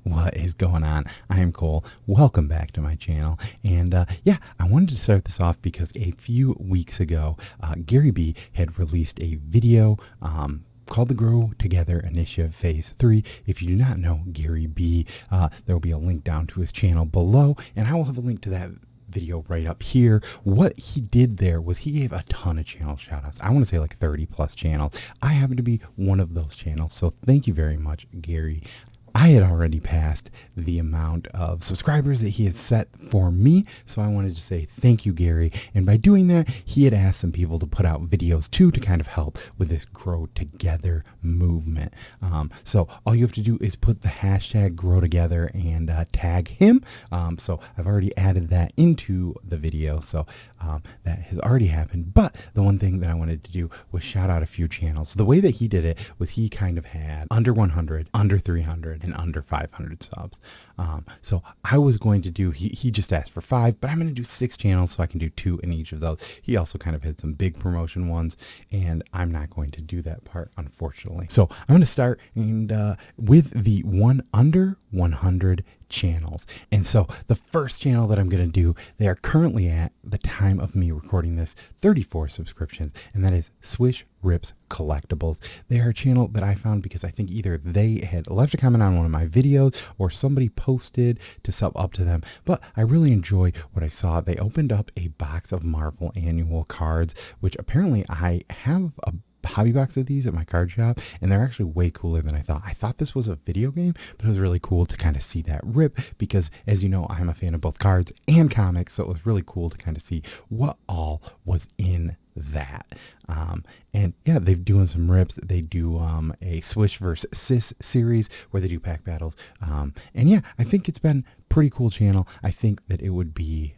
What is going on? I am Cole. Welcome back to my channel. And I wanted to start this off because a few weeks ago, Gary B had released a video called the Grow Together Initiative Phase 3. If you do not know Gary B, there will be a link down to his channel below, and I will have a link to that video right up here. What he did there was he gave a ton of channel shout outs. I want to say like 30 plus channels. I happen to be one of those channels, so thank you very much, Gary. I had already passed the amount of subscribers that he had set for me, so I wanted to say thank you, Gary. And by doing that, he had asked some people to put out videos too to kind of help with this Grow Together movement. So all you have to do is put the hashtag Grow Together and tag him. So I've already added that into the video, so that has already happened. But the one thing that I wanted to do was shout out a few channels. So the way that he did it was he kind of had under 100, under 300, and under 500 subs. So I was going to do, he just asked for 5, but I'm going to do 6 channels so I can do 2 in each of those. He also kind of had some big promotion ones, and I'm not going to do that part, unfortunately. So I'm going to start with the one under 100 channels. And so the first channel that I'm going to do, they are currently at the time of me recording this 34 subscriptions, and that is Swish Rips Collectibles. They are a channel that I found because I think either they had left a comment on one of my videos or somebody posted to sub up to them, but I really enjoy what I saw. They opened up a box of Marvel annual cards, which apparently I have a hobby box of these at my card shop, and they're actually way cooler than I thought. I thought this was a video game, but it was really cool to kind of see that rip because, as you know, I'm a fan of both cards and comics, so it was really cool to kind of see what all was in that. And yeah, they're doing some rips. They do a Swish versus Sis series where they do pack battles. And yeah, I think it's been pretty cool channel. I think that it would be,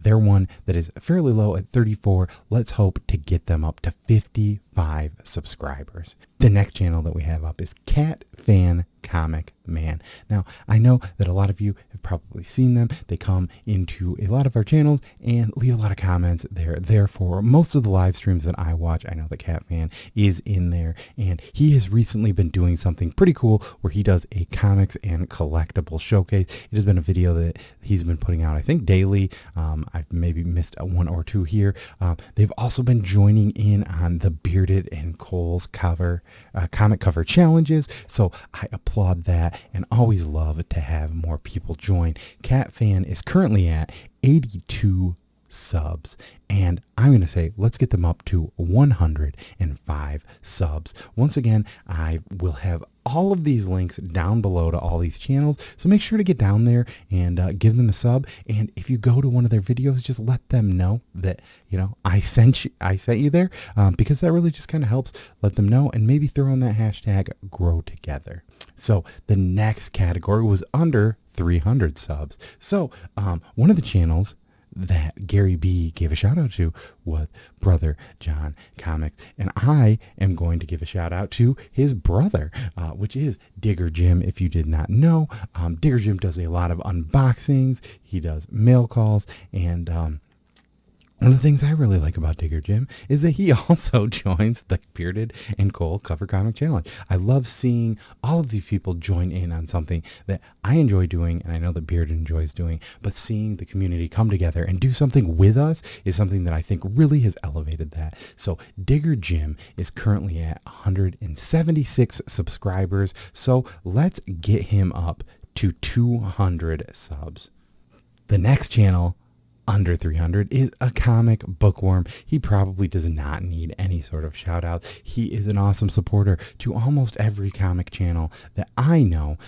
they're one that is fairly low at 34. Let's hope to get them up to 55 subscribers. The next channel that we have up is Cat Fan Comic Man. Now, I know that a lot of you have probably seen them. They come into a lot of our channels and leave a lot of comments. They're there for most of the live streams that I watch. I know that Cat Fan is in there, and he has recently been doing something pretty cool where he does a comics and collectible showcase. It has been a video that he's been putting out, I think, daily. I've maybe missed one or two here. They've also been joining in on the Bearded and Cole's comic cover challenges, so I applaud that and always love to have more people join. Cat Fan is currently at 82 subs, and I'm going to say let's get them up to 105 subs. Once again, I will have all of these links down below to all these channels, so make sure to get down there and give them a sub. And if you go to one of their videos, just let them know that I sent you there, because that really just kind of helps let them know, and maybe throw on that hashtag Grow Together. So the next category was under 300 subs. So one of the channels that Gary B gave a shout out to was Brother John Comics, and I am going to give a shout out to his brother, which is Digger Jim. If you did not know, Digger Jim does a lot of unboxings. He does mail calls, and one of the things I really like about Digger Jim is that he also joins the Bearded and Cole Cover Comic Challenge. I love seeing all of these people join in on something that I enjoy doing, and I know that Bearded enjoys doing, but seeing the community come together and do something with us is something that I think really has elevated that. So Digger Jim is currently at 176 subscribers, so let's get him up to 200 subs. The next channel under 300 is a comic bookworm. He probably does not need any sort of shout out. He is an awesome supporter to almost every comic channel that I know.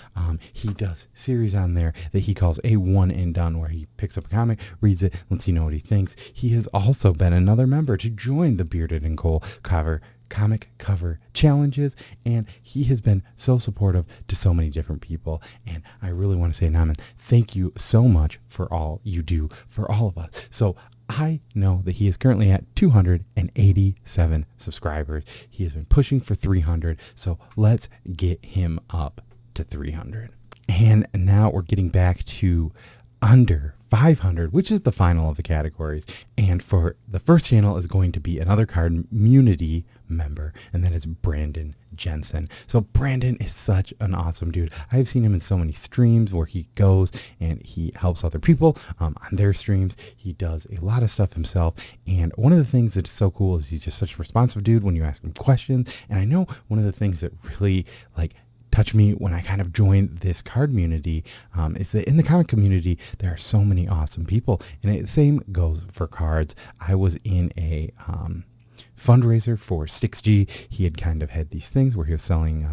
He does series on there that he calls a one and done, where he picks up a comic, reads it, lets you know what he thinks. He has also been another member to join the Bearded and Cole comic cover challenges, and he has been so supportive to so many different people, and I really want to say, Naaman, thank you so much for all you do for all of us. So I know that he is currently at 287 subscribers. He has been pushing for 300, so let's get him up to 300. And now we're getting back to under 500, which is the final of the categories. And for the first channel is going to be another card community member, and that is Brandon Jensen. So Brandon is such an awesome dude. I've seen him in so many streams where he goes and he helps other people on their streams. He does a lot of stuff himself, and one of the things that's so cool is he's just such a responsive dude when you ask him questions. And I know one of the things that really touched me when I kind of joined this card community is that in the comic community there are so many awesome people, and the same goes for cards. I was in a fundraiser for Stix-G. He had kind of had these things where he was selling,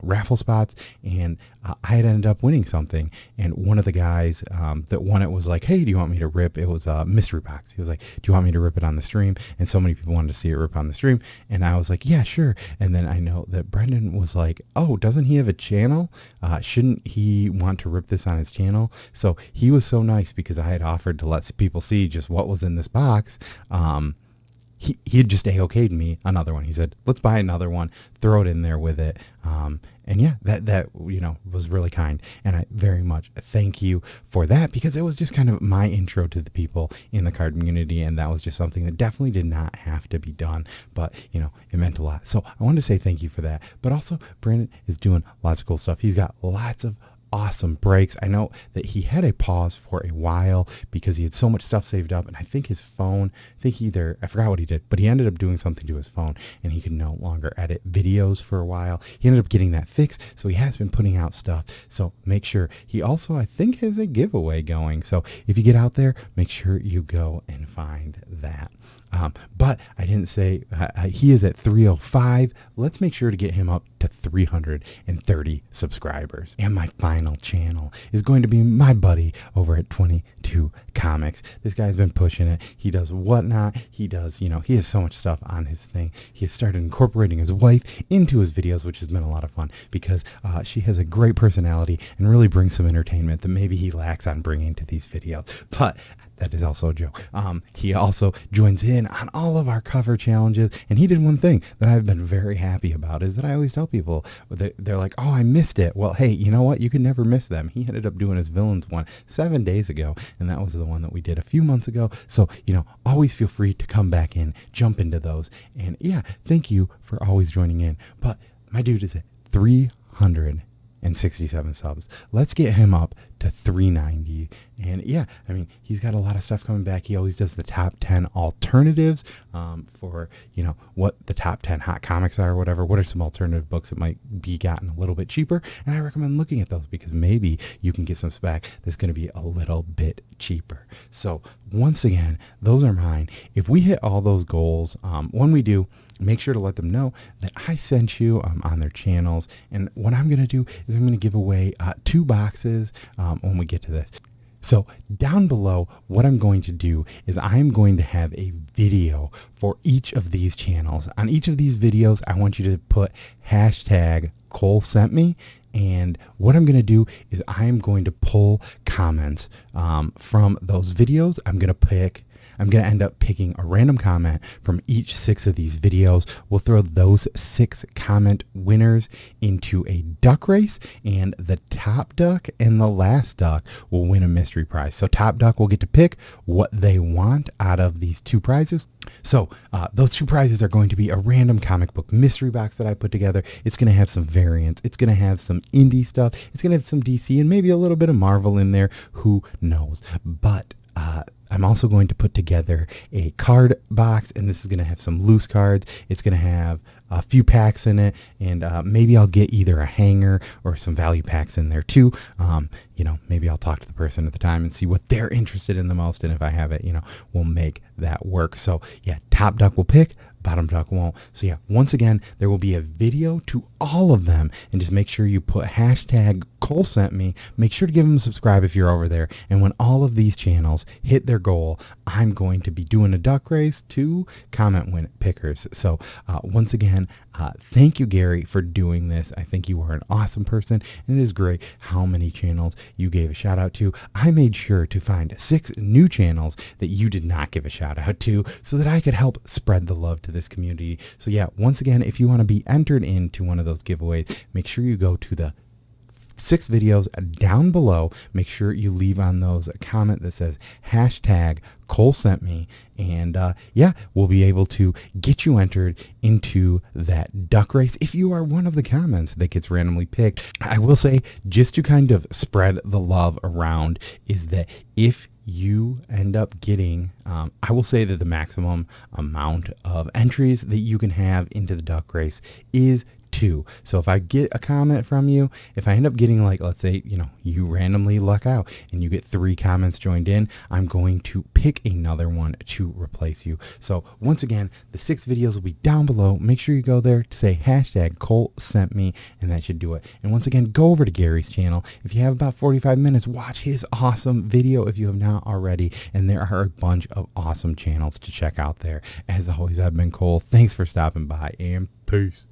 raffle spots, and I had ended up winning something. And one of the guys that won it was like, "Hey, do you want me to rip?" It was a mystery box. He was like, "Do you want me to rip it on the stream?" And so many people wanted to see it rip on the stream, and I was like, "Yeah, sure." And then I know that Brendan was like, "Oh, doesn't he have a channel? Shouldn't he want to rip this on his channel?" So he was so nice because I had offered to let people see just what was in this box. He had just A-okayed me another one. He said, "Let's buy another one, throw it in there with it." And yeah, that was really kind. And I very much thank you for that, because it was just kind of my intro to the people in the card community. And that was just something that definitely did not have to be done. But, it meant a lot. So I wanted to say thank you for that. But also, Brandon is doing lots of cool stuff. He's got lots of awesome breaks. I know that he had a pause for a while because he had so much stuff saved up, and I think his phone, I forgot what he did, but he ended up doing something to his phone and he could no longer edit videos for a while. He ended up getting that fixed, so he has been putting out stuff. So make sure. He also, I think, has a giveaway going. So if you get out there, make sure you go and find that. But I didn't say he is at 305. Let's make sure to get him up to 330 subscribers. And my final channel is going to be my buddy over at 22 Comics. This guy's been pushing it. He does whatnot. He does, he has so much stuff on his thing. He has started incorporating his wife into his videos, which has been a lot of fun because she has a great personality and really brings some entertainment that maybe he lacks on bringing to these videos. But that is also a joke. He also joins in on all of our cover challenges, and he did one thing that I've been very happy about, is that I always tell people, they're like, "Oh, I missed it." Well, hey, you know what? You can never miss them. He ended up doing his villains one 7 days ago, and that was the one that we did a few months ago. So, always feel free to come back in, jump into those. And yeah, thank you for always joining in. But my dude is at 367 subs. Let's get him up to 390. And yeah, he's got a lot of stuff coming back. He always does the top 10 alternatives for, what the top 10 hot comics are or whatever. What are some alternative books that might be gotten a little bit cheaper? And I recommend looking at those because maybe you can get some spec that's going to be a little bit cheaper. So once again, those are mine. If we hit all those goals, when we do, make sure to let them know that I sent you on their channels. And what I'm going to do is I'm going to give away 2 boxes when we get to this. So down below, what I'm going to do is I'm going to have a video for each of these channels. On each of these videos, I want you to put hashtag Cole sent me. And what I'm going to do is I'm going to pull comments from those videos. I'm going to end up picking a random comment from each 6 of these videos. We'll throw those 6 comment winners into a duck race, and the top duck and the last duck will win a mystery prize. So top duck will get to pick what they want out of these 2 prizes. So those 2 prizes are going to be a random comic book mystery box that I put together. It's going to have some variants. It's going to have some indie stuff. It's going to have some DC and maybe a little bit of Marvel in there. Who knows? But I'm also going to put together a card box, and this is going to have some loose cards. It's going to have a few packs in it, and maybe I'll get either a hanger or some value packs in there too. Maybe I'll talk to the person at the time and see what they're interested in the most, and if I have it, we'll make that work. So yeah, top duck will pick, bottom duck won't. So yeah, once again, there will be a video to all of them, and just make sure you put hashtag Cole sent me. Make sure to give them a subscribe if you're over there. And when all of these channels hit their goal, I'm going to be doing a duck race to comment win pickers. So once again, thank you, Gary, for doing this. I think you are an awesome person, and it is great how many channels you gave a shout out to. I made sure to find 6 new channels that you did not give a shout out to so that I could help spread the love to this community. So yeah, once again, if you want to be entered into one of those giveaways, make sure you go to the 6 videos down below. Make sure you leave on those a comment that says hashtag Cole sent me, and yeah, we'll be able to get you entered into that duck race if you are one of the comments that gets randomly picked. I will say, just to kind of spread the love around, is that if you end up getting, I will say that the maximum amount of entries that you can have into the duck race is 2. So if I get a comment from you, if I end up getting, like, let's say, you randomly luck out and you get 3 comments joined in, I'm going to pick another one to replace you. So once again, the 6 videos will be down below. Make sure you go there to say hashtag Cole sent me, and that should do it. And once again, go over to Gary's channel. If you have about 45 minutes, watch his awesome video if you have not already. And there are a bunch of awesome channels to check out there. As always, I've been Cole. Thanks for stopping by, and peace.